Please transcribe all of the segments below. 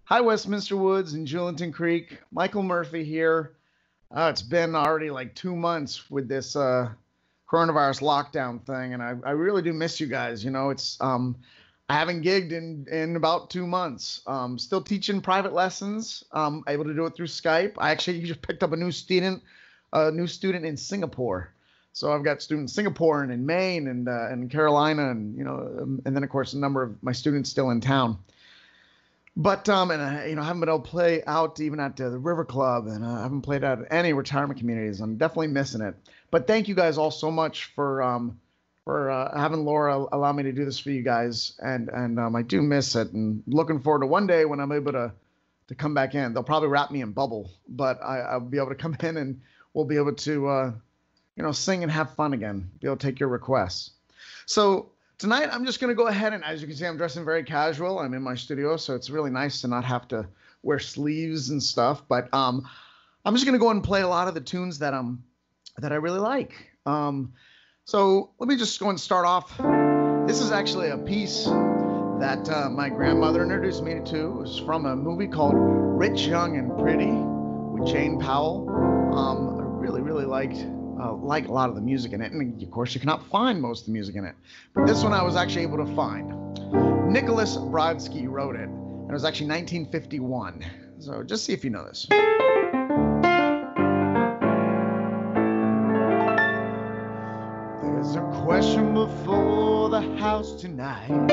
Hi, Westminster Woods and Julington Creek. Michael Murphy here. It's been already like 2 months with this coronavirus lockdown thing, and I really do miss you guys. I haven't gigged in about 2 months. Still teaching private lessons. Able to do it through Skype. I actually just picked up a new student in Singapore. So I've got students in Singapore and in Maine and Carolina, and then of course a number of my students still in town. But and I haven't been able to play out even at the River Club, and I haven't played out at any retirement communities. I'm definitely missing it. But thank you guys all so much for having Laura allow me to do this for you guys, and I do miss it, and looking forward to one day when I'm able to come back in. They'll probably wrap me in bubble, but I'll be able to come in and we'll be able to sing and have fun again. Be able to take your requests. So tonight, I'm just going to go ahead and, as you can see, I'm dressing very casual. I'm in my studio, so it's really nice to not have to wear sleeves and stuff. But I'm just going to go ahead and play a lot of the tunes that I really like. So let me just go and start off. This is actually a piece that my grandmother introduced me to. It was from a movie called Rich, Young, and Pretty with Jane Powell. I really, really like a lot of the music in it, and of course you cannot find most of the music in it, but this one I was actually able to find. Nicholas Brodsky wrote it, and it was actually 1951. So just see if you know this. There's a question before the house tonight.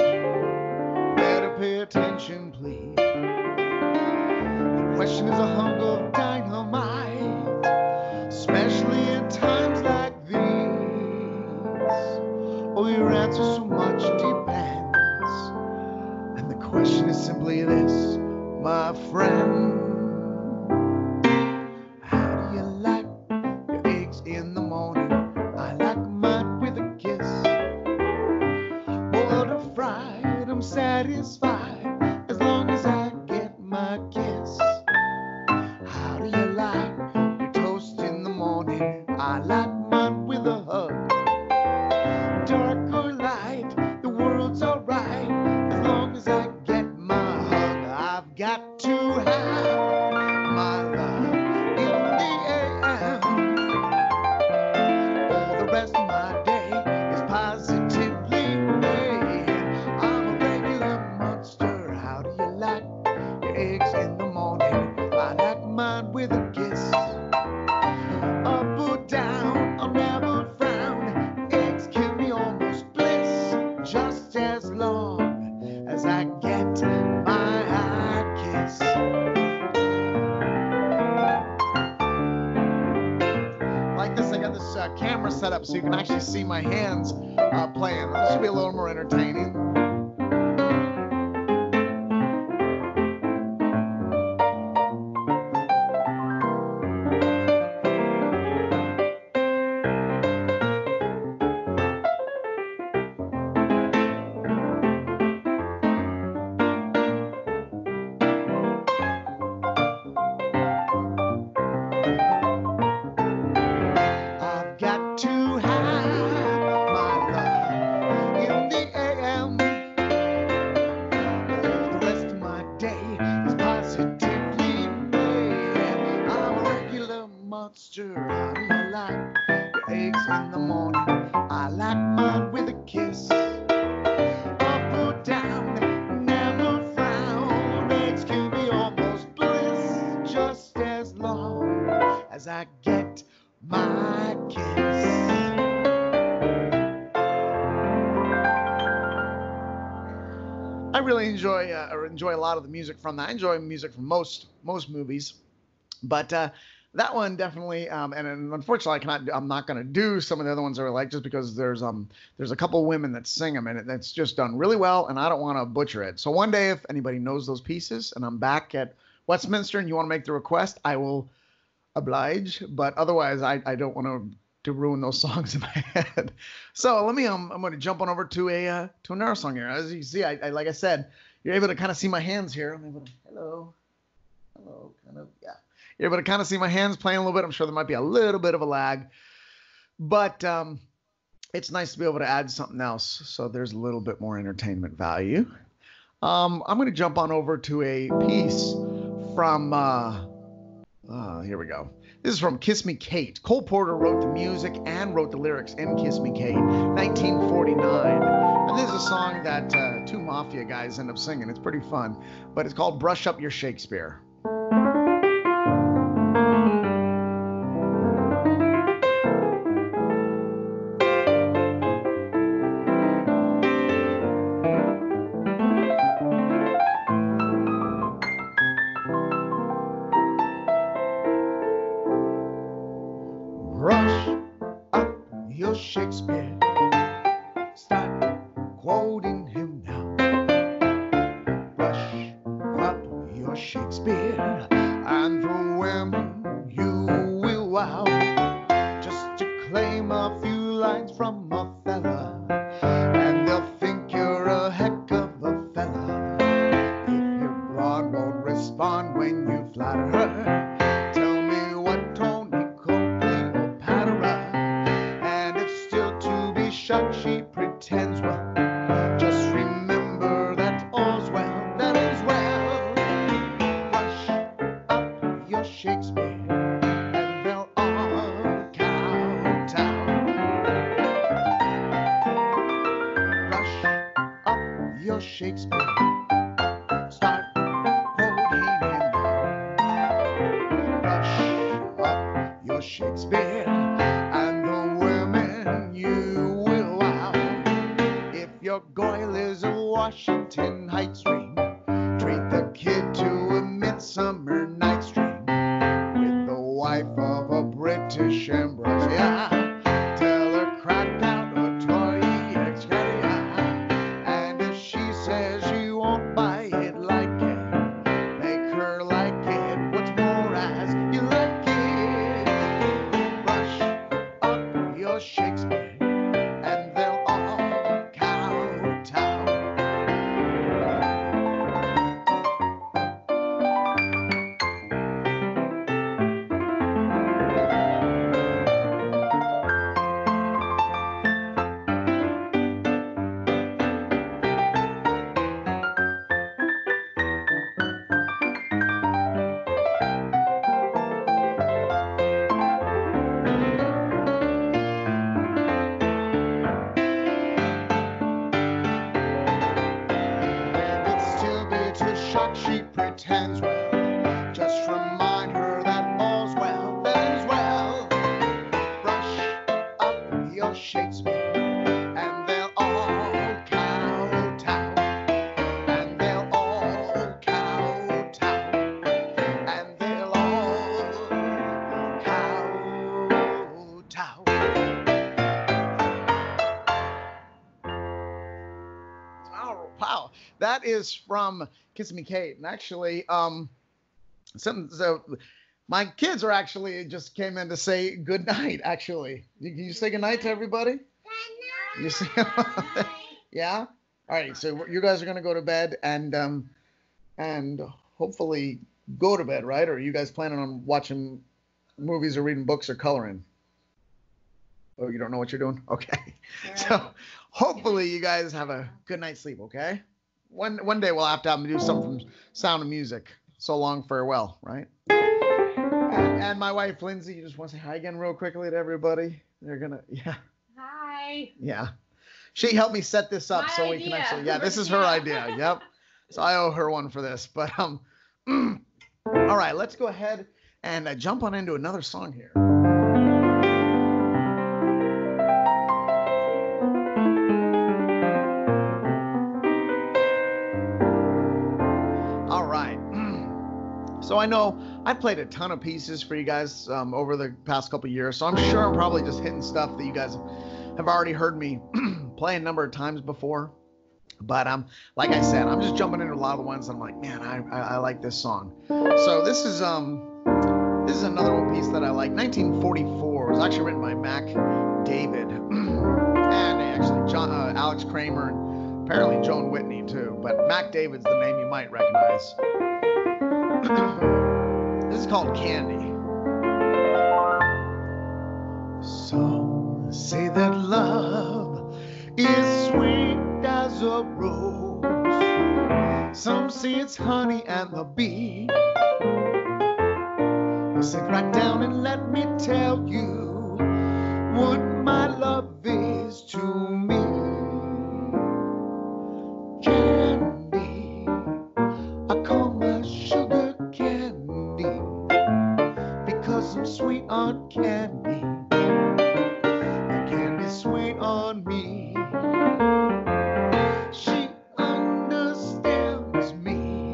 Better pay attention, please. The question is a hunk of dynamite, especially in times like these. Oh, your answer so much depends. And the question is simply this, my friend. How do you like your eggs in the morning? I like mine with a kiss. Boiled or fried, I'm satisfied as long as I get my kiss. How do you like your toast in the morning? I like mine with a hug. Dark or light, the world's alright as long as I get my hug. I've got to have my love in the AM. For the rest of my day is positively made. I'm a regular monster. How do you like your eggs in the morning? I like mine with a kiss. Up or down, I'll never frown. Eggs can be almost bliss, just as long as I get my kiss. Like this, I got this camera set up so you can actually see my hands playing. This should be a little more entertaining. I've got to have my love in the AM. The rest of my day is positively made. I'm a regular monster. How do you like your eggs in the morning? I like mine with a kiss. Up or down, never frown. Eggs can be almost bliss, just as long as I get my kiss. I really enjoy a lot of the music from that. I enjoy music from most movies, but that one definitely. And unfortunately, I'm not going to do some of the other ones I like, just because there's a couple women that sing them, and it's just done really well, and I don't want to butcher it. So one day, if anybody knows those pieces, and I'm back at Westminster, and you want to make the request, I will oblige. But otherwise, I don't want to ruin those songs in my head. So let me I'm going to jump on over to another song here. As you see, I like I said, you're able to kind of see my hands here. I'm able to hello, kind of, yeah. You're able to kind of see my hands playing a little bit. I'm sure there might be a little bit of a lag, but it's nice to be able to add something else, so there's a little bit more entertainment value. I'm going to jump on over to a piece from, here we go. This is from Kiss Me Kate. Cole Porter wrote the music and wrote the lyrics in Kiss Me Kate, 1949. And this is a song that two Mafia guys end up singing. It's pretty fun. But it's called Brush Up Your Shakespeare. Brush up your Shakespeare. Start quoting him now. Brush up your Shakespeare, and the women you will wow. Just to claim a few lines from a fella, and they'll think you're a heck of a fella. If your broad won't respond when you flatter her, tell me what Tony Copley or Patera. And if still to be shot she pretends, well, just remember that all's well that is well. Brush up your Shakespeare, and they'll all kowtow. Brush up your Shakespeare. Start quoting him now. Brush up your Shakespeare, and the women you will wow. If your goil is a Washington Heights dream, treat the kid to a Midsummer Night's Dream with the wife of a British Ambrose. Yeah, tell her crack out a toy excalia, and if she says she won't buy it, like it, make her like it. What's more, as you like it. Brush up your Shakespeare, and they'll all kowtow. If it still be too shocked she pretends, well, just remind her that all's well that is well. Brush up your Shakespeare, and they'll all kowtow. And they'll all kowtow. And they'll all kowtow. Oh, wow. That is from Kiss Me Kate. And actually, my kids are actually just came in to say good night, actually. Can you say good night to everybody? You say, yeah? All right, so you guys are going to go to bed and hopefully go to bed, right? Or are you guys planning on watching movies or reading books or coloring? Oh, you don't know what you're doing? Okay. So hopefully you guys have a good night's sleep, okay? One day we'll have to have them do something from Sound of Music. So long, farewell, right? And my wife, Lindsay, you just want to say hi again real quickly to everybody? They're going to, yeah. Hi. Yeah. She helped me set this up so we can actually, yeah, this is her idea. Yep. So I owe her one for this. But, all right, let's go ahead and jump on into another song here. All right. So I know I played a ton of pieces for you guys over the past couple years. So I'm sure I'm probably just hitting stuff that you guys have already heard me play a number of times before. But like I said, I'm just jumping into a lot of the ones that I'm like, man, I like this song. So this is another one piece that I like. 1944. It was actually written by Mac David and actually Alex Kramer and apparently Joan Whitney too. But Mac David's the name you might recognize. This is called Candy. Some say that love is sweet as a rose, Some say it's honey and the bee. Well, sit right down and let me tell you what my love is to me. Candy, I call my sugar candy, because I'm sweet on candy, and candy's sweet on me. She understands me,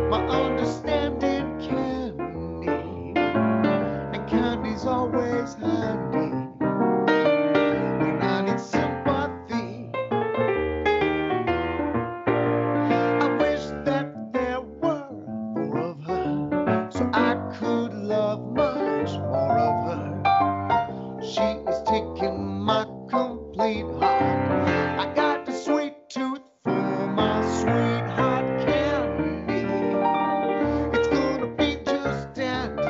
my understanding candy, and candy's always handy when I need sympathy. I wish that there were more of her, so I could love much more of her. She is taking my complete heart. I got the sweet tooth for my sweetheart candy. It's gonna be just dandy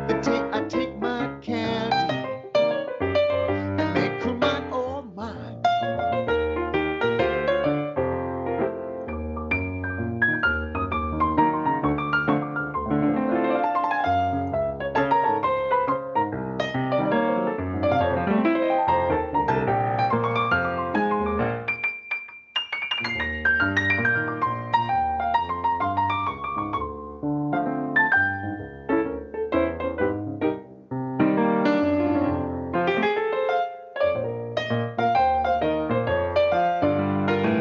the day I take my candy and make her mine, oh mine.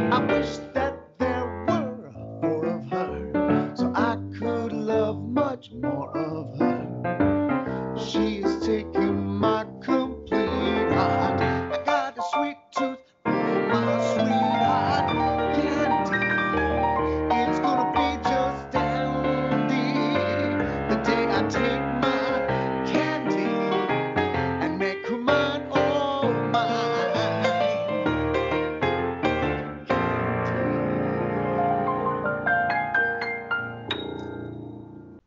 I wish that there were more of her, so I could love much more of her. She is taking my complete heart. I got a sweet tooth for my sweetheart candy. It's gonna be just dandy the day I take my candy and make her mine, oh mine.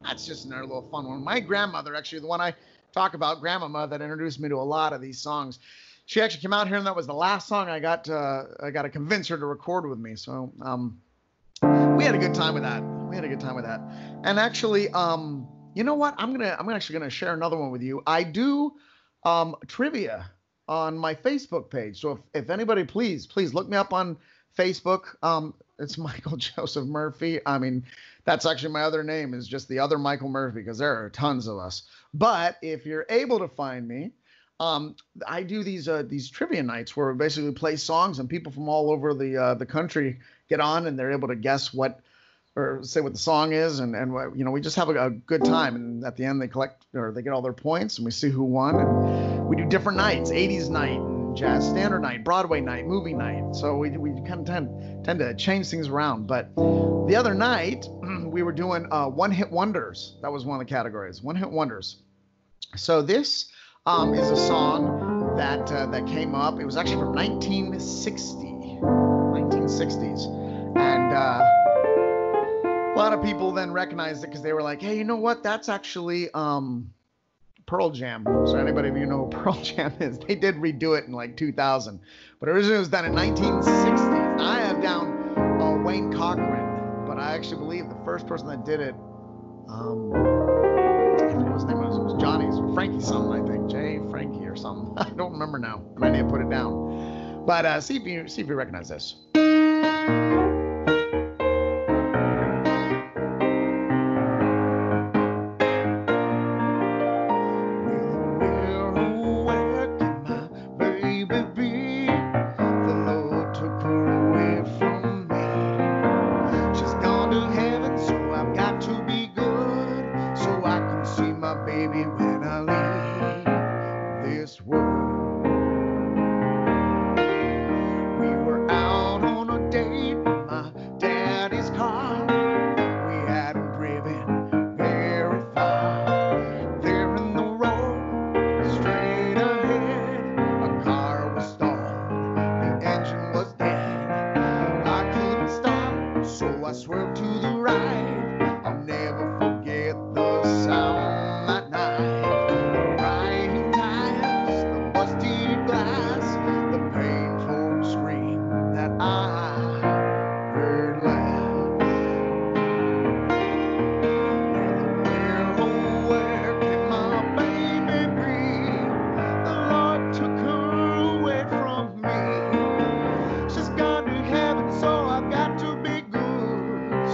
That's just another little fun one. My grandmother, actually, the one I talk about, grandmama, that introduced me to a lot of these songs. She actually came out here, and that was the last song I got to convince her to record with me. So we had a good time with that. And actually, you know what? I'm actually gonna share another one with you. I do trivia on my Facebook page. So if anybody, please look me up on Facebook. It's Michael Joseph Murphy. I mean, that's actually my other name, is just the other Michael Murphy, because there are tons of us. But if you're able to find me, I do these trivia nights where we basically play songs, and people from all over the country get on, and they're able to guess what, or say what the song is, and you know, we just have a good time. And at the end, they get all their points, and we see who won. And we do different nights: 80s night, and jazz standard night, Broadway night, movie night. So we kind of tend to change things around. But the other night we were doing one-hit wonders. That was one of the categories, one-hit wonders. So this is a song that came up. It was actually from 1960s, and a lot of people then recognized it because they were like, "Hey, you know what? That's actually Pearl Jam." So anybody of you know who Pearl Jam is? They did redo it in like 2000, but originally it was done in 1960. I have down Wayne Cochran, but I actually believe the first person that did it, I forget what his name was. It was Johnny's or Frankie something, I think. Jay Frankie or something. I don't remember now, and I need to put it down. But see if you recognize this.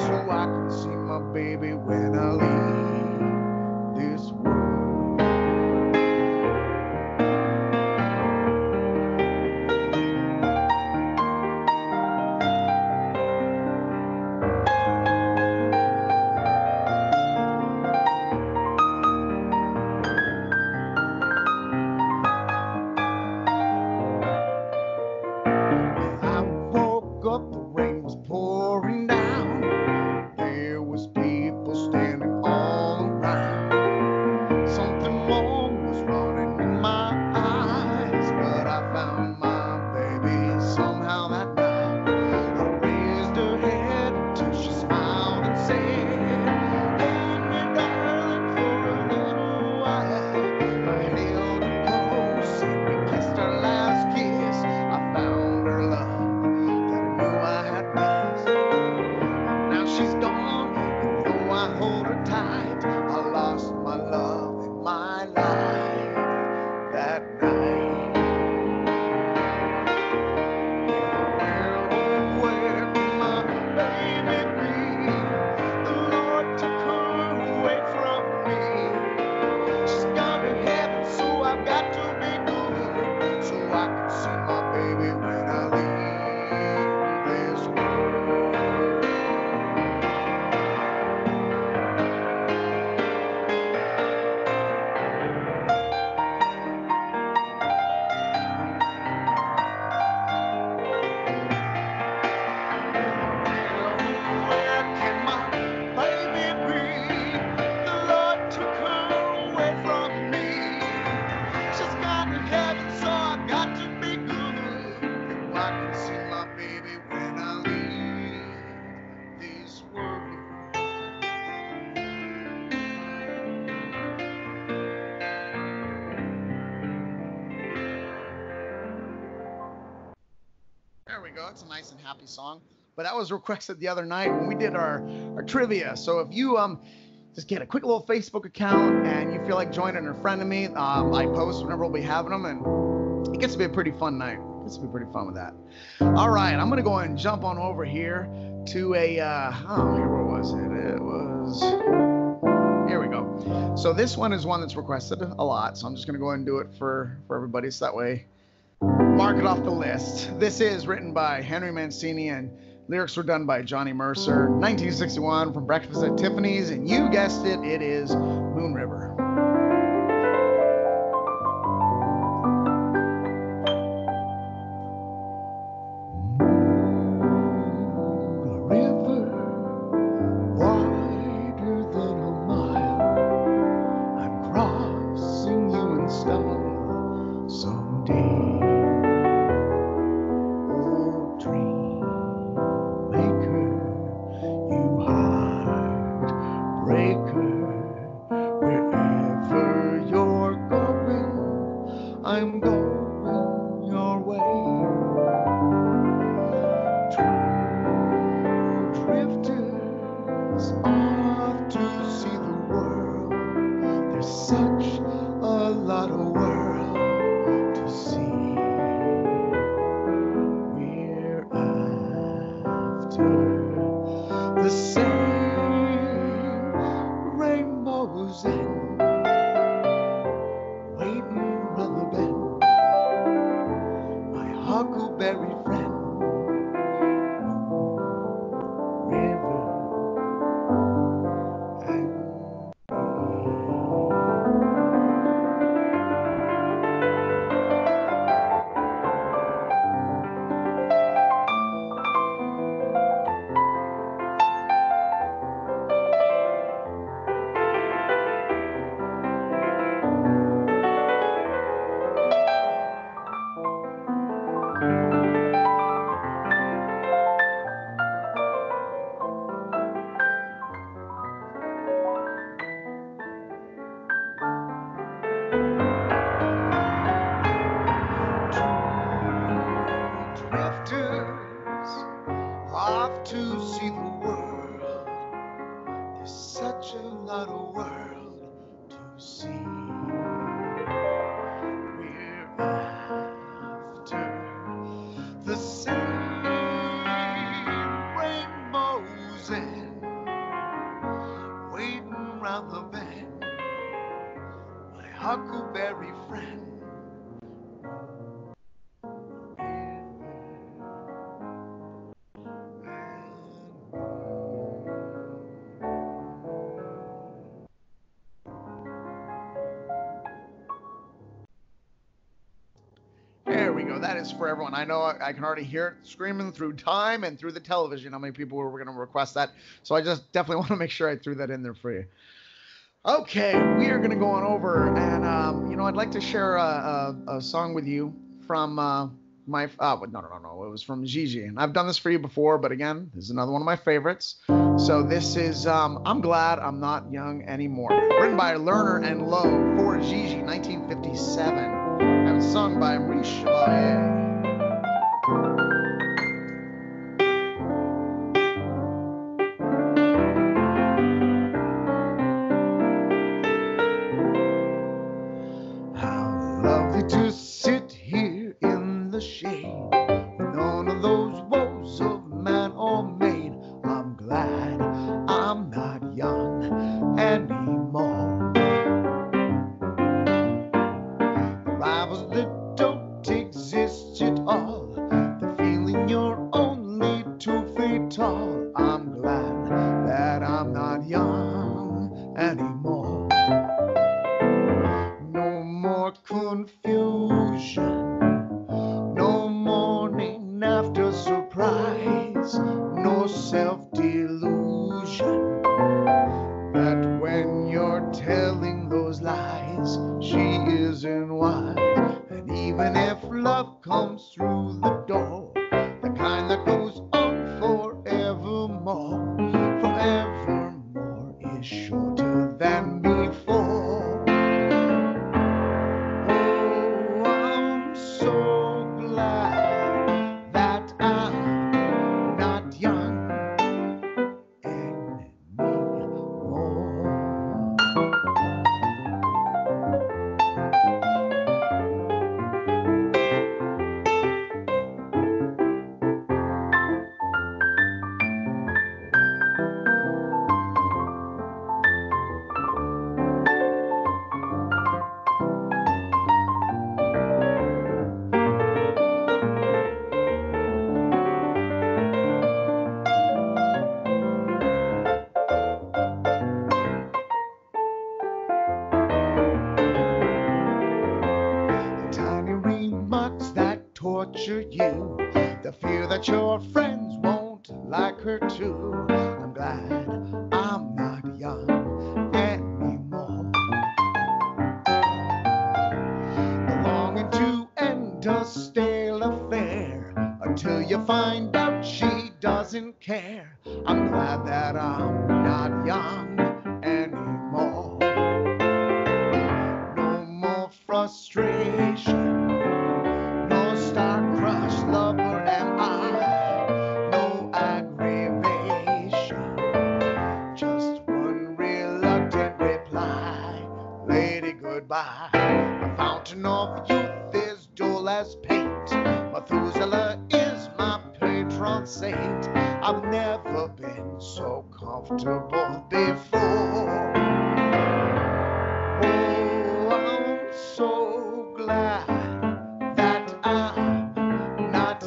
so I can see my baby when I leave this world. I woke up, the rain was pouring down. There was people standing all around. Something wrong was running in my eyes, but I found my baby somehow that night. I raised her head until she smiled and said, "Hold me, darling, for a little while." I held her close and we kissed our last kiss. I found her love that I knew I had missed. Now she's gone, and though I hold her tight, I lost my love and my life that night. Where, oh, where can my baby be? The Lord took her away from me. She's gone to heaven, so I've got to be good, so I can see my baby when I leave this world. Where can my baby be? The Lord took her away from me. She's gone to heaven, so I've got to be good, so I can see my baby when I leave this world. There we go. It's a nice and happy song. But that was requested the other night when we did our trivia. So if you just get a quick little Facebook account and you feel like joining a friend of me, I post whenever we'll be having them, and it gets to be a pretty fun night. It gets to be pretty fun with that. All right, I'm gonna go ahead and jump on over here to a here, where was it? It was, here we go. So this one is one that's requested a lot. So I'm just gonna go ahead and do it for everybody, so that way mark it off the list. This is written by Henry Mancini and lyrics were done by Johnny Mercer. 1961 from Breakfast at Tiffany's, and you guessed it, it is Moon River. Moon River, wider than a mile. I'm crossing you in style someday. I'm going your way. True drifters off to see the world. There's such a lot of world to see. We're after the same rainbows and huckleberry friend, river and off to see the world. There's such a lot of world to see. We're after the same rainbows and around the bend, my huckleberry friend. There we go. That is for everyone. I know I can already hear it screaming through time and through the television how many people were going to request that. So I just definitely want to make sure I threw that in there for you. Okay, we are going to go on over, and I'd like to share a song with you from no, it was from Gigi, and I've done this for you before, but again, this is another one of my favorites. So this is I'm Glad I'm Not Young Anymore, written by Lerner and Lowe for Gigi, 1957, and sung by Maurice Chevalier. To sit here in the shade, none of those woes of man or maid. I'm glad I'm not young anymore. The rivals that don't exist at all, the feeling you're only 2 feet tall. I'm glad that I'm not young anymore. No more confusion, no morning after surprise, no self-delusion that when you're telling those lies, she isn't wise. And even if love comes through the door, the kind that goes on forevermore, forevermore is shorter than before. You, the fear that your friends won't like her too. I'm glad I'm not young anymore. The longing to end a stale affair until you find out she doesn't care. I'm glad that I'm not young anymore. No more frustration, star-crushed lover am I, no aggravation, just one reluctant reply, lady goodbye. A fountain of youth is dull as paint, Methuselah is my patron saint. I've never been so comfortable before. Oh, I'm so glad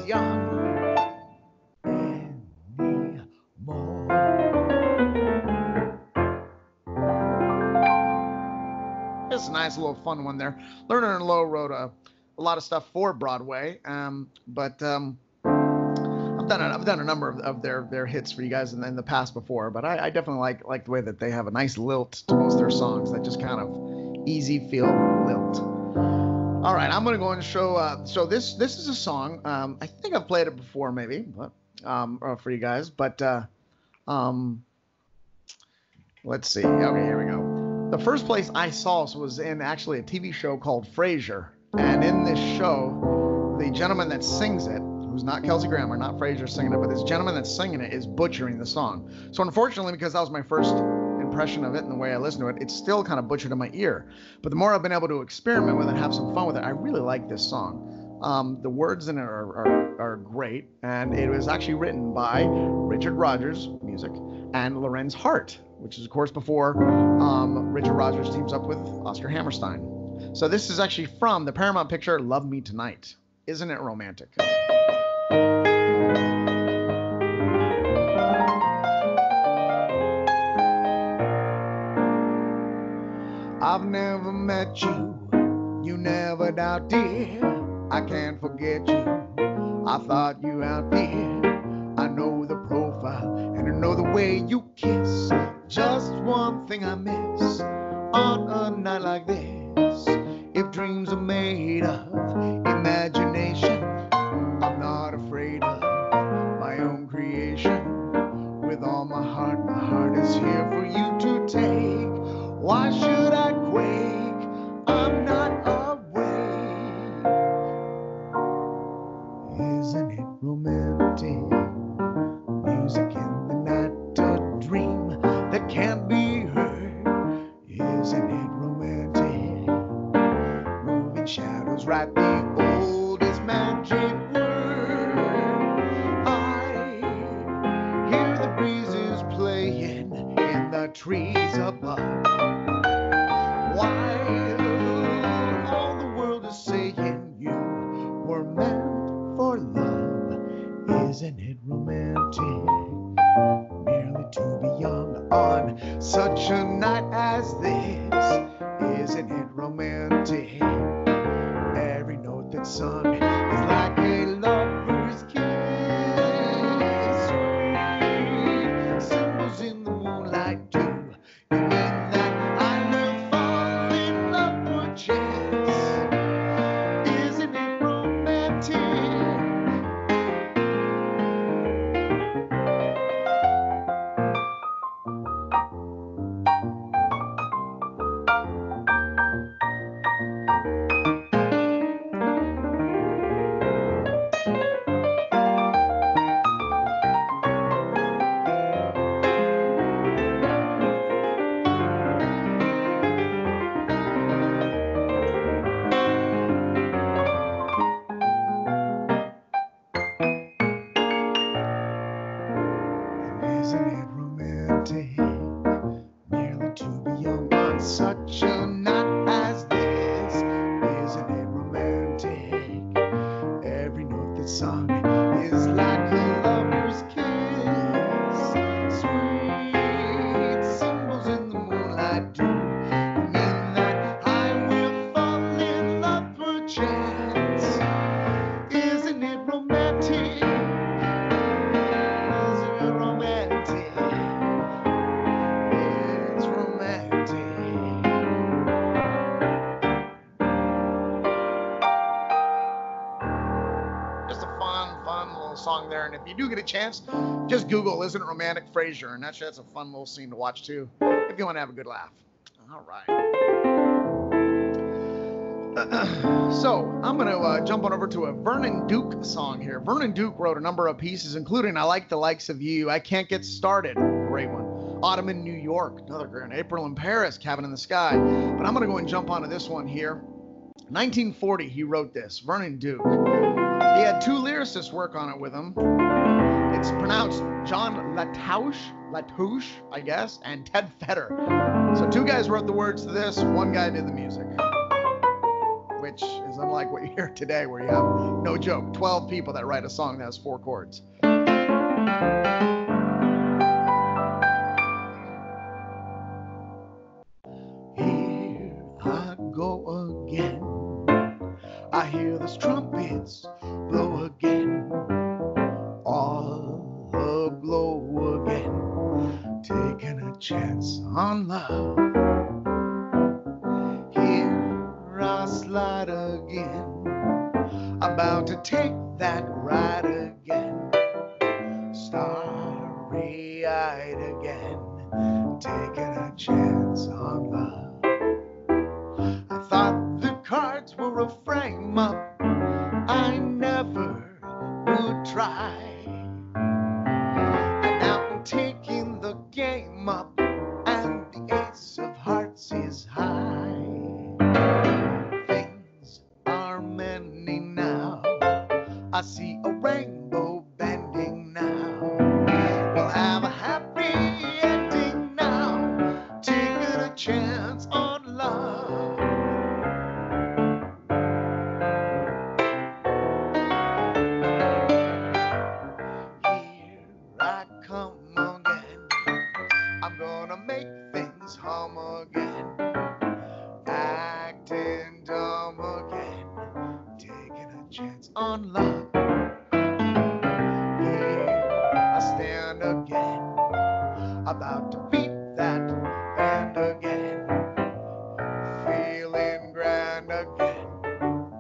young anymore. It's a nice little fun one there. Lerner and Lowe wrote a lot of stuff for Broadway, but I've done a number of their hits for you guys in the past before. But I definitely like the way that they have a nice lilt to most of their songs, that just kind of easy feel lilt. All right, I'm going to go and show. So this is a song. I think I've played it before, maybe, but for you guys. But let's see. Okay, here we go. The first place I saw was in actually a TV show called Frasier, and in this show, the gentleman that sings it, who's not Kelsey Grammer, not Frasier singing it, but this gentleman that's singing it is butchering the song. So unfortunately, because that was my first impression of it and the way I listen to it, it's still kind of butchered in my ear. But the more I've been able to experiment with it and have some fun with it, I really like this song. The words in it are great, and it was actually written by Richard Rodgers, music, and Lorenz Hart, which is, of course, before Richard Rodgers teams up with Oscar Hammerstein. So this is actually from the Paramount picture Love Me Tonight. Isn't it romantic? I've never met you, you never doubt, dear. I can't forget you, I thought you out there. I know the profile and I know the way you kiss. Just one thing I miss on a night like this. If dreams are made of imagination, I'm not afraid of my own creation. With all my heart is here for you to take. Why should I quake? I'm not awake. Isn't it romantic? Music in the night, a dream that can't be heard. Isn't it romantic? Moving shadows write the oldest magic word. I hear the breezes playing in the trees above, while all the world is saying you were meant for love. Isn't it romantic? Merely to be young on such a night as this. Isn't it romantic? Every note that's sung is like a lover's kiss. Sweet symbols in the moonlight do. You mean that I will fall in love for chance? Isn't it romantic? Isn't it romantic? Merely to be young on such a night as this. Isn't it romantic? Every note that's sung is like a lover's kiss. Sweet symbols in the moonlight do mean that I will fall in love for chance. Isn't it romantic? Isn't it romantic? It's romantic. Just a fun little song there. And if you do get a chance, just Google "Isn't It Romantic" Frasier, and actually that's a fun little scene to watch too, if you want to have a good laugh. All right. So I'm going to jump on over to a Vernon Duke song here. Vernon Duke wrote a number of pieces, including "I Like the Likes of You," "I Can't Get Started," great one, "Autumn in New York," another great one, "April in Paris," "Cabin in the Sky." But I'm going to go and jump onto this one here. 1940, he wrote this, Vernon Duke. He had two lyricists work on it with him. It's pronounced John Latouche, I guess, and Ted Fetter. So two guys wrote the words to this, one guy did the music, which is unlike what you hear today, where you have, no joke, 12 people that write a song that has 4 chords. Here I go again. I hear those trumpets blow again. All aglow again. Taking a chance on love. Here I slide again. About to take that ride again. Starry-eyed again. Taking a chance on love. I thought the cards were a frame-up I never would try. And now I'm taking the game up, and the ace of hearts is high. Things are mending now. I see a rainbow bending now. We'll have a happy ending now. I'm gonna make things hum again, acting dumb again, taking a chance on love. Here I stand again, about to beat that band again, feeling grand again,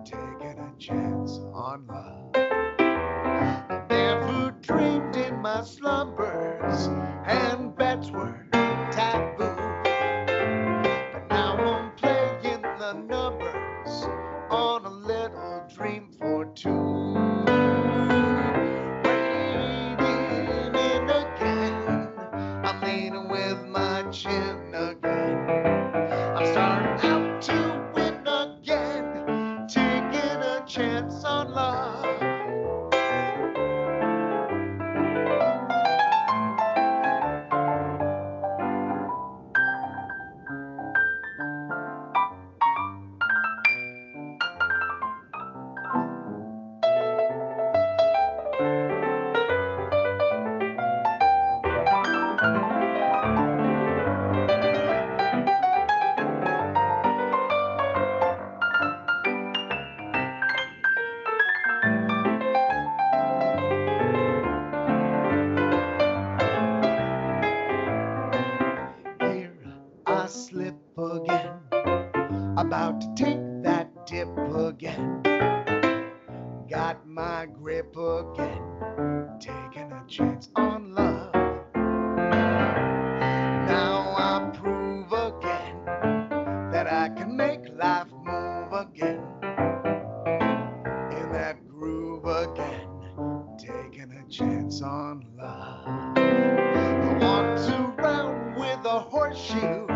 taking a chance on love. I never dreamed in my slumbers and bets were taboo, but now I'm playing the numbers on a little dream for two. Wading in again, I'm leaning with my chin again, I'm starting out to win again, taking a chance on love. Here I slip again, about to take that dip again, got my grip again, taking a chance on love. Now I prove again that I can make life move again, in that groove again, taking a chance on love. I walked around with a horseshoe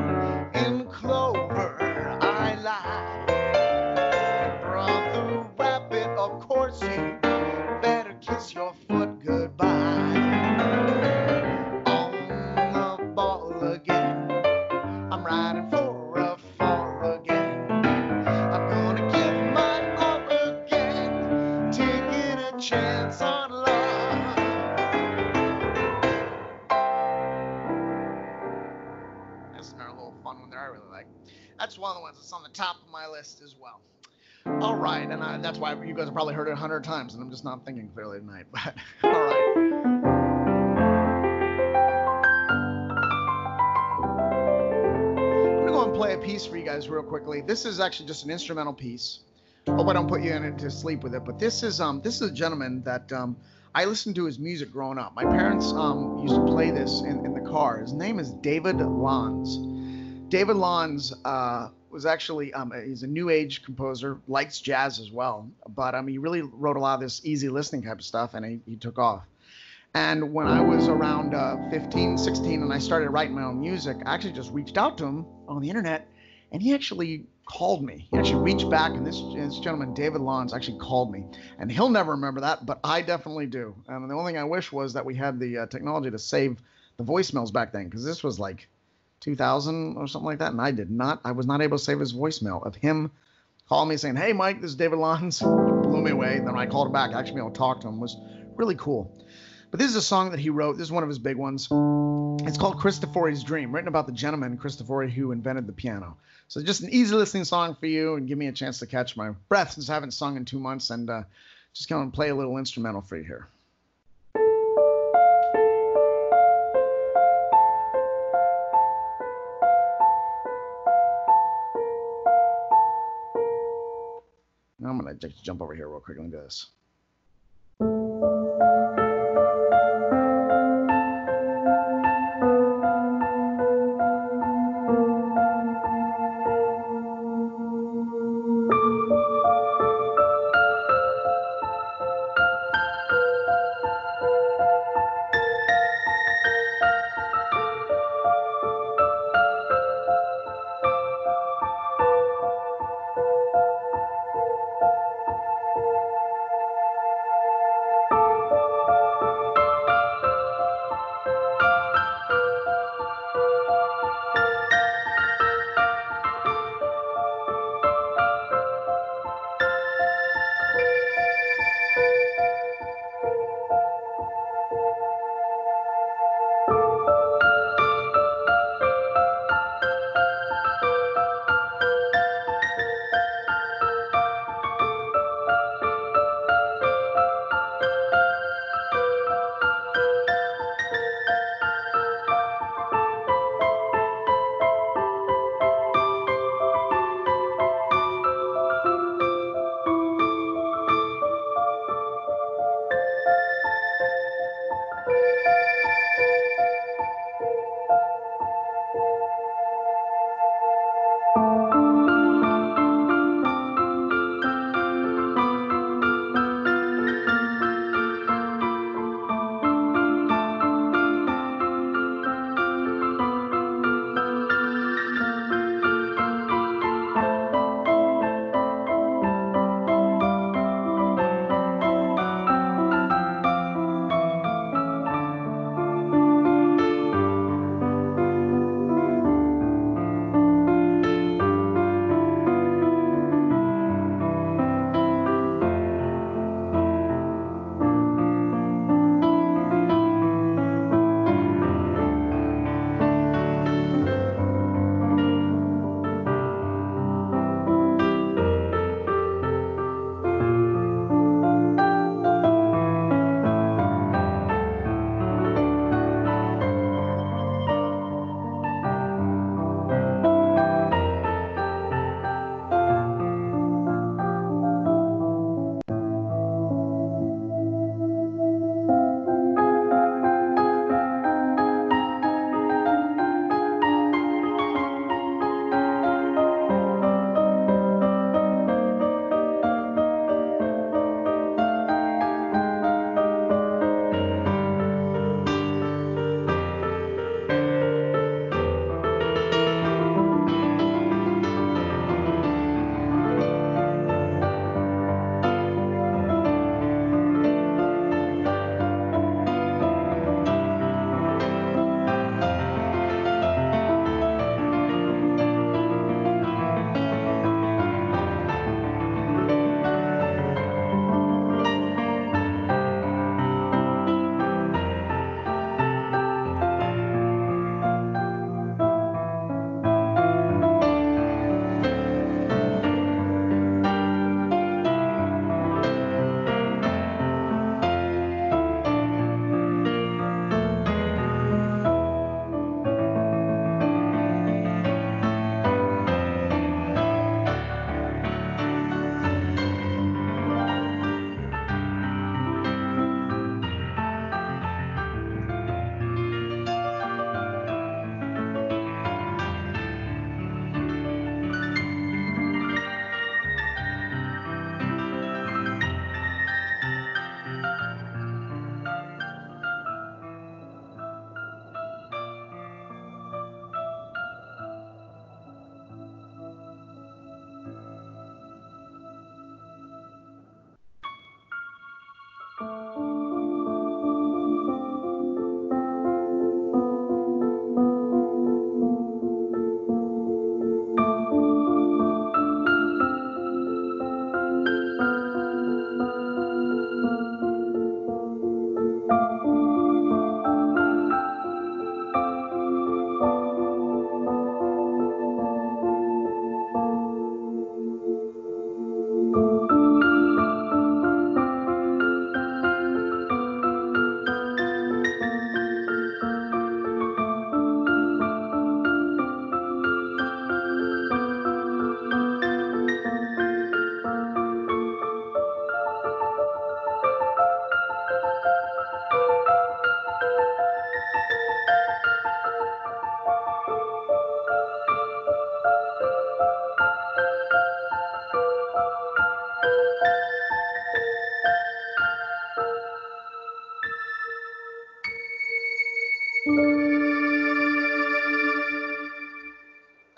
in clover, I lied, and brother rabbit, of course you better kiss your foot goodbye. On the ball again, I'm riding for a fall again, I'm gonna give my all again, taking a chance on love. That's another little fun one there I really like. That's one of the ones that's on the top of my list as well. All right, and that's why you guys have probably heard it 100 times, and I'm just not thinking clearly tonight. But all right. I'm gonna go and play a piece for you guys real quickly. This is actually just an instrumental piece. Hope I don't put you in it to sleep with it, but this is a gentleman that I listened to his music growing up. My parents used to play this in the car. His name is David Lunz. David Lunz was actually he's a new age composer, likes jazz as well, but he really wrote a lot of this easy listening type of stuff, and he took off. And when I was around 15, 16, and I started writing my own music, I actually just reached out to him on the internet, and he actually called me. He actually reached back, and this gentleman, David Lunz, actually called me. And he'll never remember that, but I definitely do. And the only thing I wish was that we had the technology to save the voicemails back then, because this was like 2000 or something like that, and I was not able to save his voicemail of him calling me saying, "Hey, Mike, this is David Lunz." Blew me away. Then when I called him back, actually being able to talk to him was really cool. But this is a song that he wrote. This is one of his big ones. It's called Cristofori's Dream, written about the gentleman, Cristofori, who invented the piano. So just an easy listening song for you, and give me a chance to catch my breath since I haven't sung in 2 months, and just going to play a little instrumental for you here. Now I'm going to just jump over here real quick and do this.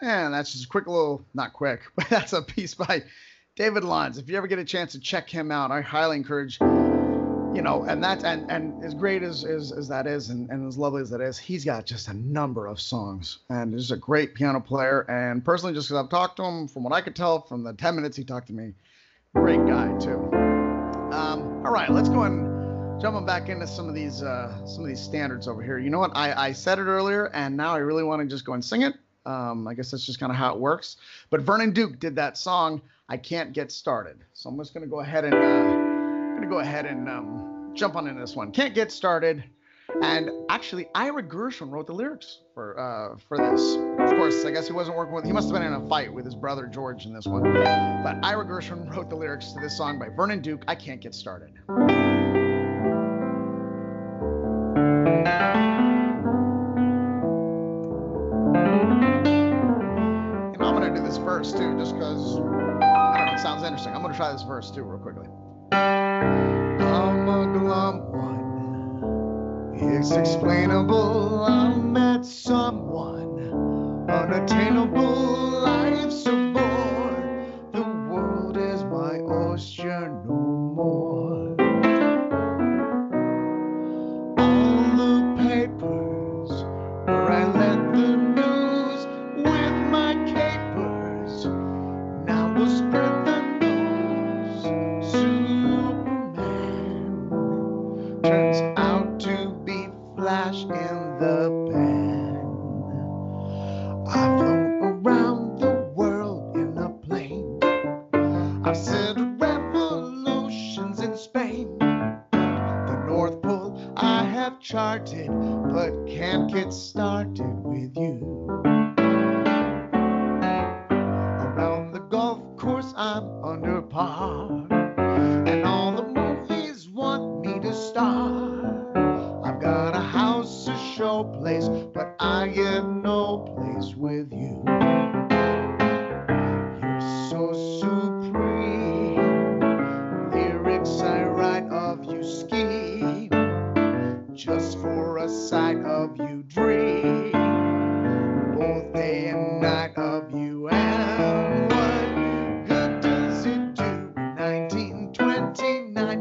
And that's just a quick little, not quick, but that's a piece by David Lunz. If you ever get a chance to check him out, I highly encourage, and as great as that is, and as lovely as that is, he's got just a number of songs, and he's a great piano player. And personally, just because I've talked to him, from what I could tell from the 10 minutes he talked to me, great guy too. All right, let's go and jumping back into some of these standards over here. You know what? I said it earlier, and now I really want to just go and sing it. I guess that's just kind of how it works. But Vernon Duke did that song, "I Can't Get Started." So I'm just going to go ahead and jump on into this one. "Can't Get Started." And actually, Ira Gershwin wrote the lyrics for this. Of course, I guess he wasn't working with. He must have been in a fight with his brother George in this one. But Ira Gershwin wrote the lyrics to this song by Vernon Duke, "I Can't Get Started." Verse too, just because I don't know, it sounds interesting. I'm gonna try this verse too real quickly. I'm a glum one, it's explainable. I met someone unattainable. Life's so bored, the world is my ocean no more. All the papers where I let the news with my capers. Now we'll spread the news. Superman turns out to be Flash in the pan. I've flown around the world in a plane. I've set revolutions in Spain. The North Pole I have charted, but can't get started with you. I'm under par, and all the movies want me to star. I've got a house, a showplace, but I get no place with you. You're so supreme, lyrics I write of you scheme, just for a sight of you dream, both day and night of you. And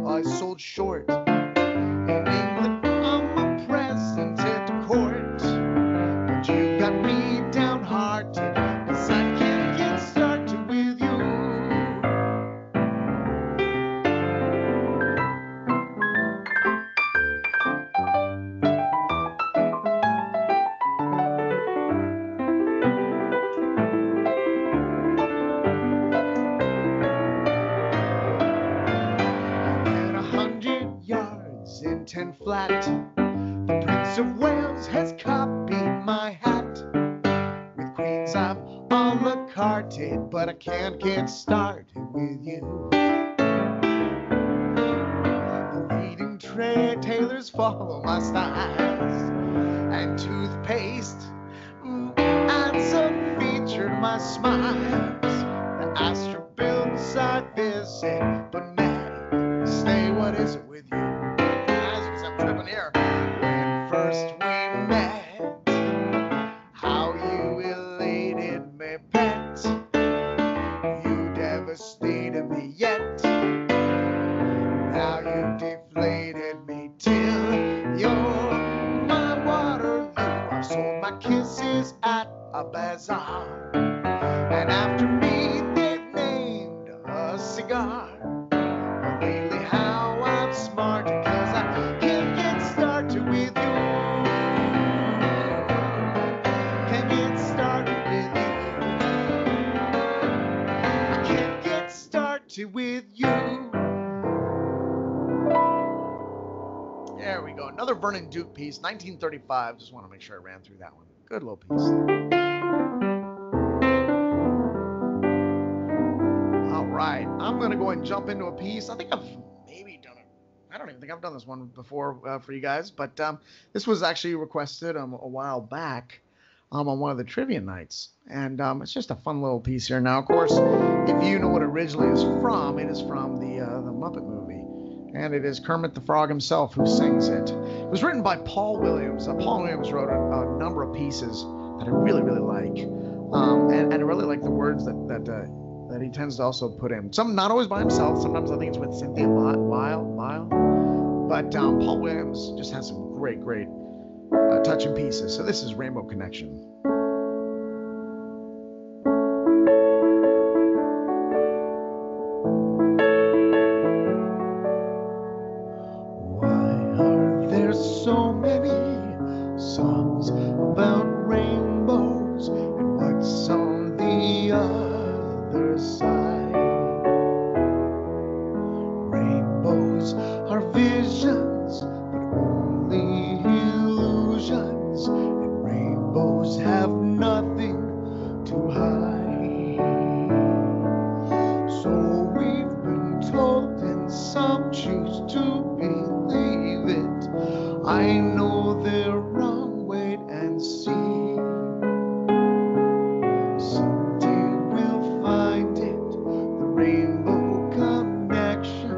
I sold short. In England, I'm a president to court. But you got me downhearted, 'cause I can't get started with you. In 10 flat, the Prince of Wales has copied my hat. With Queens I've a la carted, but I can't get started with you. The leading tailors follow my styles, and toothpaste adds a feature to my smiles. The Astor buildings I visit, but man, stay, what is it with you? Here. When first we met, how you elated me, pet. You devastated me yet. Now you deflated me till you're my Waterloo. I've sold my kisses at a bazaar, and after me they've named a cigar. But lately how I'm smart, 'cause I can't get started with you. Can't get started with you. I can't get started with you. There we go. Another Vernon Duke piece, 1935. Just want to make sure I ran through that one. Good little piece. All right. I'm going to go and jump into a piece. I think I've maybe done it. I don't even think I've done this one before for you guys, but this was actually requested a while back on one of the trivia nights, and it's just a fun little piece here. Now, of course, if you know what it originally is from, it is from the Muppet movie, and it is Kermit the Frog himself who sings it. It was written by Paul Williams. Paul Williams wrote a number of pieces that I really, really like. And I really like the words that he tends to also put in. Some not always by himself. Sometimes I think it's with Cynthia Weil. But Paul Williams just has some great touching pieces. So this is Rainbow Connection. So many songs about rainbows and what's on the other side. Rainbows are visions, but only illusions, and rainbows have nothing to hide. So we've been told, and some choose to believe it. I know they're wrong, wait and see. Someday we'll find it, the rainbow connection,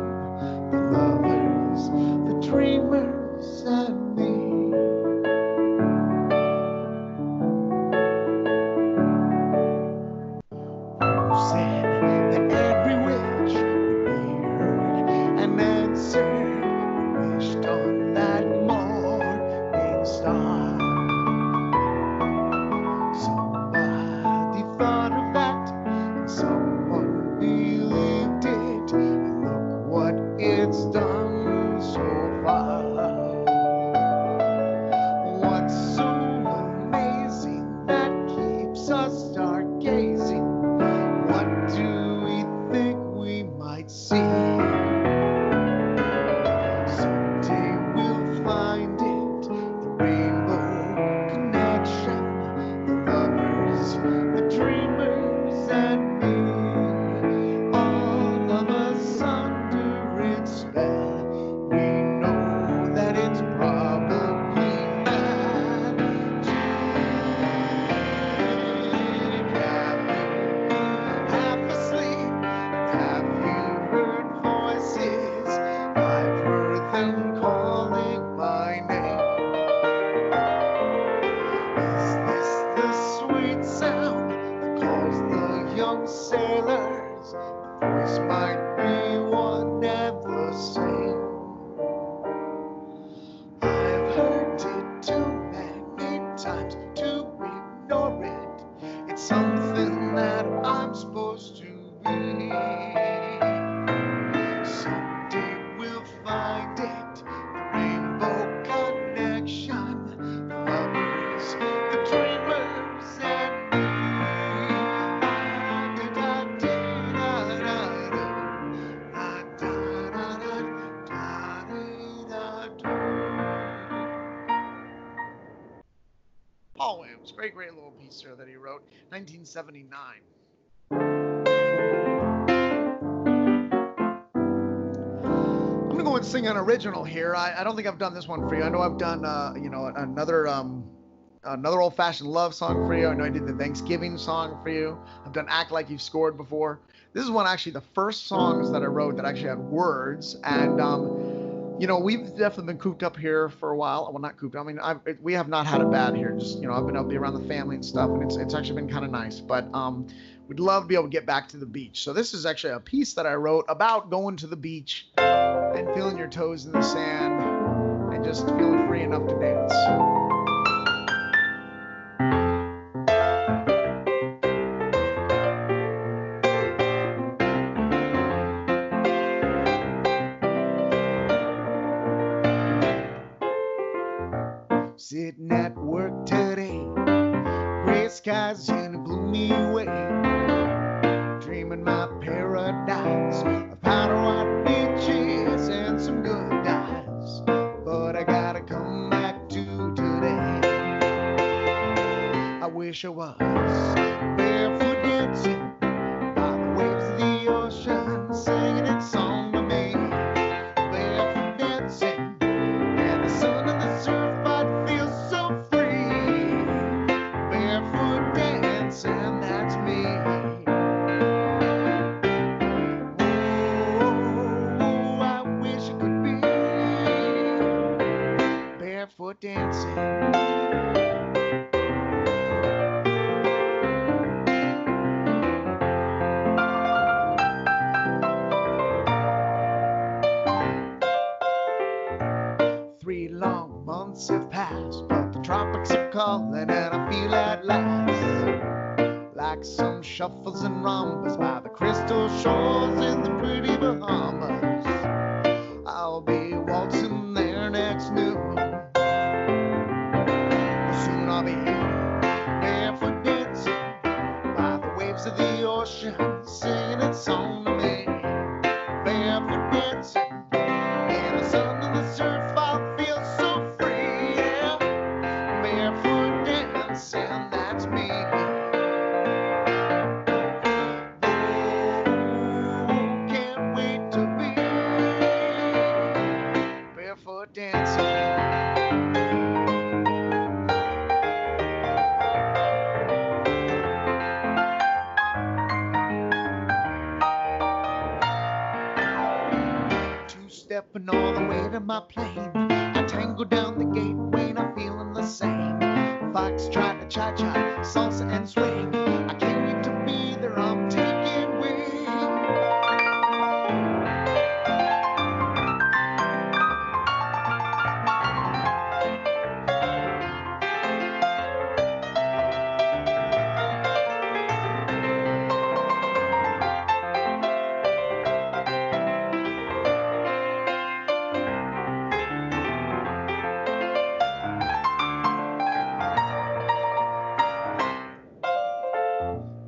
the lovers, the dreamers, and me. Who said that every wish would be heard and answered? We wished on that star. Somebody thought of that, and someone believed it, and look what it's done so far. What's so amazing that keeps us stargazing? What do we think we might see? Someday we'll find it. The dreamers and me, all of us under its spell. We know that it's probably magic. Have you been half asleep? Have you heard voices? I've heard them calling my name. Is this the sweet sound that calls the young sailors? The voice might be one and the same. I've heard it too many times to ignore it. It's something that I'm supposed to be. Someday we'll find it, the rainbow connection, the lovers, the dreamers, and me. Paul Williams, great little piece here that he wrote, 1979. I'm gonna go and sing an original here. I don't think I've done this one for you. I know I've done another old-fashioned love song for you. I know I did the Thanksgiving song for you. I've done Act Like You've Scored before. This is one actually the first songs that I wrote that actually had words. And we've definitely been cooped up here for a while. Well, not cooped. I mean, we have not had it bad here. Just I've been able to be around the family and stuff, and it's actually been kind of nice. But we'd love to be able to get back to the beach. So this is actually a piece that I wrote about going to the beach and feeling your toes in the sand and just feeling free enough to dance. Sitting at work today, gray skies in a gloomy way, dreaming my paradise of powder white beaches and some good guys. But I gotta come back to today. I wish I was barefoot dancing by the waves of the ocean, singing its song to me. Barefoot dancing, and the sun and the surf. And that's me. Oh, I wish it could be barefoot dancing. calling and I feel at last like some shuffles and rumbas by the crystal shores in the pretty Bahamas. I'll be waltzing there next noon. Soon I'll be barefoot dancing by the waves of the ocean, singing its song to me. Barefoot dancing in the sun and the surf, I'll feel so free, yeah. Barefoot dancing, that's me. Oh, can't wait to be barefoot dancing. Stepping all the way to my plane, I tango down the gateway, not feeling the same. Foxtrot, the cha-cha, salsa and swing. I can't wait to be there, I'm taking wing.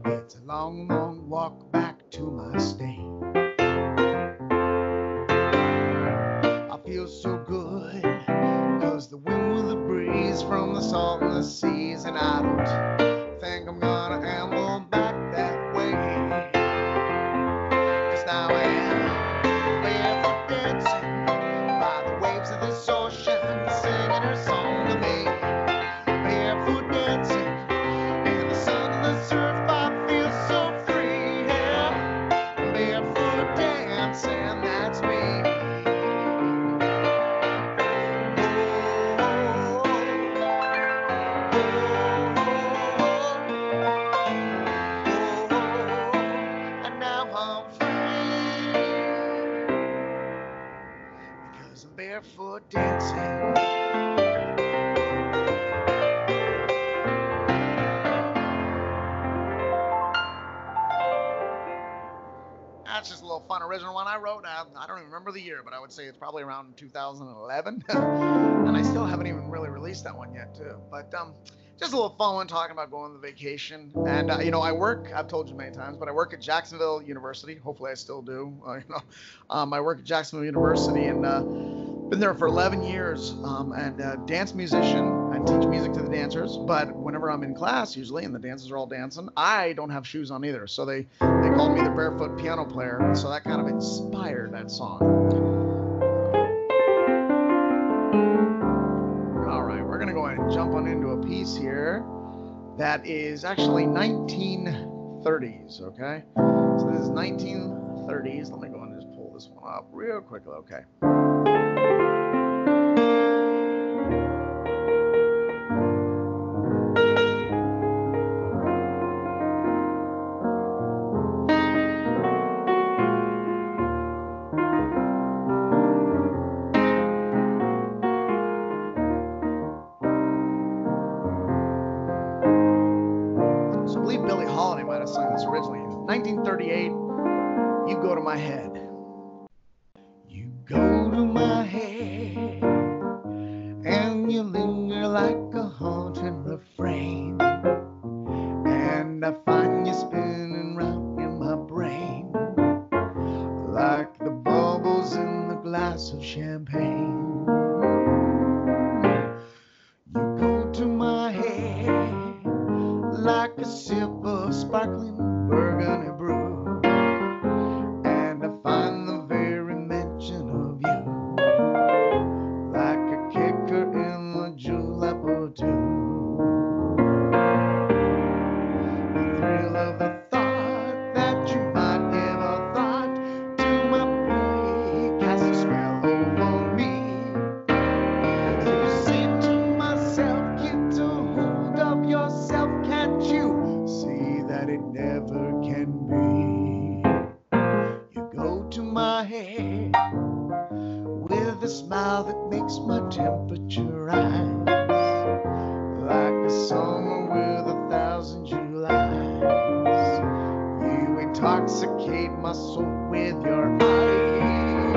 It's a long, long walk back to my state. I feel so good, 'cause the wind with the breeze from the salt and the seas, and I don't think I'm gonna amble back that way. 'Cause now I am barefoot dancing by the waves of this ocean, singing her song to me. Barefoot dancing in the sun and the surf, I feel so free, yeah. Barefoot dancing, that's me. And now I'm free, because I'm barefoot dancing. That's just a little fun original one I wrote. I don't even remember the year, but I would say it's probably around 2011. And I still haven't even really released that one yet, too. But just a little fun one talking about going on vacation. And, I work, I've told you many times, but I work at Jacksonville University. Hopefully I still do. I work at Jacksonville University and been there for 11 years and dance musician. I teach music to the dancers, but whenever I'm in class usually and the dancers are all dancing, I don't have shoes on either. So they called me the barefoot piano player. So that kind of inspired that song. All right, we're going to go ahead and jump on into a piece here that is actually 1930s, okay? So this is 1930s. Let me go and just pull this one up real quickly, okay? So I believe Billie Holiday might have sung this originally. 1938, You Go to My Head. You go to my head, and you linger like a haunting refrain, and I find you spinning round in my brain like the bubbles in the glass of champagne. You go to my head like a sip of sparkling burgundy brew, and I find the very mention of you like a kicker in the julep or two. The thrill of the thought that you might give a thought to my pretty cast a spell over me. So you say to myself, get a hold of yourself, can't you see that it never can be? You go to my head with a smile that makes my temperature rise like intoxicate my soul with your eyes.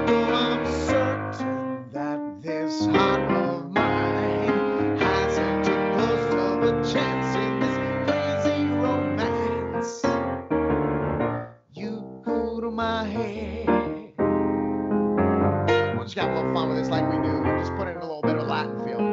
Oh, I'm certain that this heart of mine hasn't a ghost of a chance in this crazy romance. You go to my head. We'll just have a little fun with this like we do. Just put in a little bit of Latin feel.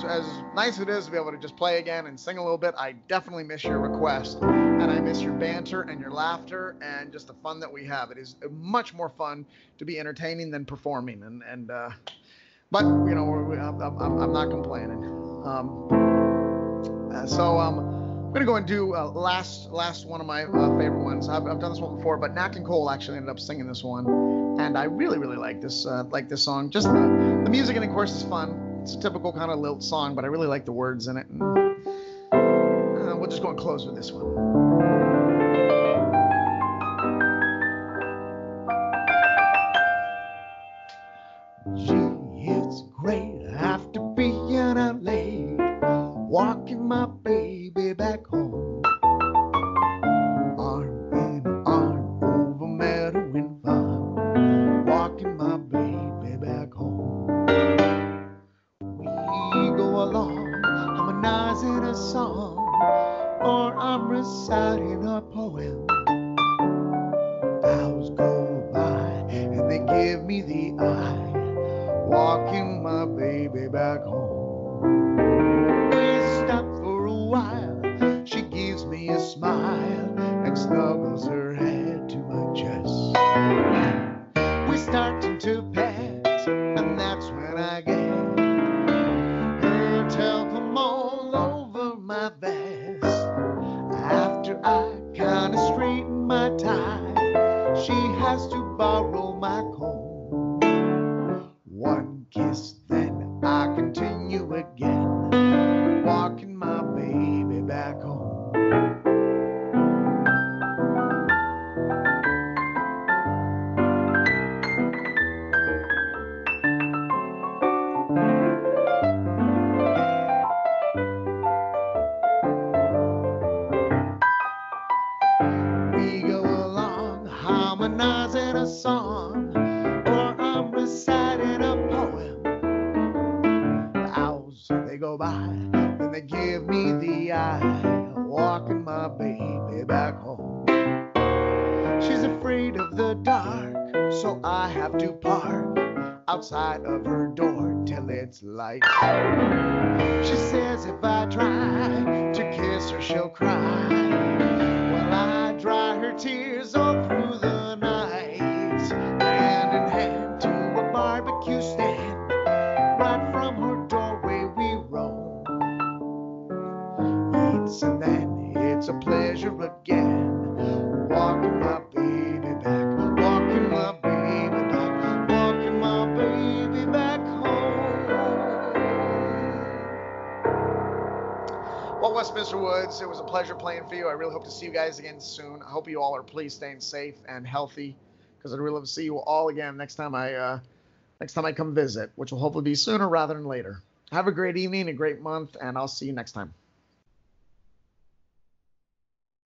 As nice it is to be able to just play again and sing a little bit, I definitely miss your request, and I miss your banter and your laughter and just the fun that we have. It is much more fun to be entertaining than performing, but you know, I'm not complaining. So I'm gonna go and do last one of my favorite ones. I've done this one before, but Nat King Cole actually ended up singing this one, and I really like this song. Just the music, and of course, is fun. It's a typical kind of lilt song, but I really like the words in it. And we'll just go and close with this one. Gee, it's great after being out late, walking my baby back home. Arm in arm over meadow and farm, walking my baby back home. Along, harmonizing a song, or I'm reciting a poem. Hours go by and they give me the eye, walking my baby back home. We stop for a while, she gives me a smile and snuggles her head to my chest. We're starting to pass, and that's when I get talcum all over my vest. After I kinda straighten my tie, she has to borrow my comb. One kiss, then I continue again, walking my baby back home. Harmonizing a song, or I'm reciting a poem. The hours, they go by, and they give me the eye, walking my baby back home. She's afraid of the dark, so I have to park outside of her door till it's light. She says if I try to kiss her, she'll cry. Well, I dry her tears all through the night, hand in hand to a barbecue stand. Right from her doorway we roam. Eats and then it's it's a pleasure again. Walking my baby back, walking my baby back, walking my baby back home. Well, Westminster Woods, it was a pleasure playing for you. I really hope to see you guys again soon. I hope you all are please staying safe and healthy, because I'd really love to see you all again next time I come visit, which will hopefully be sooner rather than later. Have a great evening, a great month, and I'll see you next time.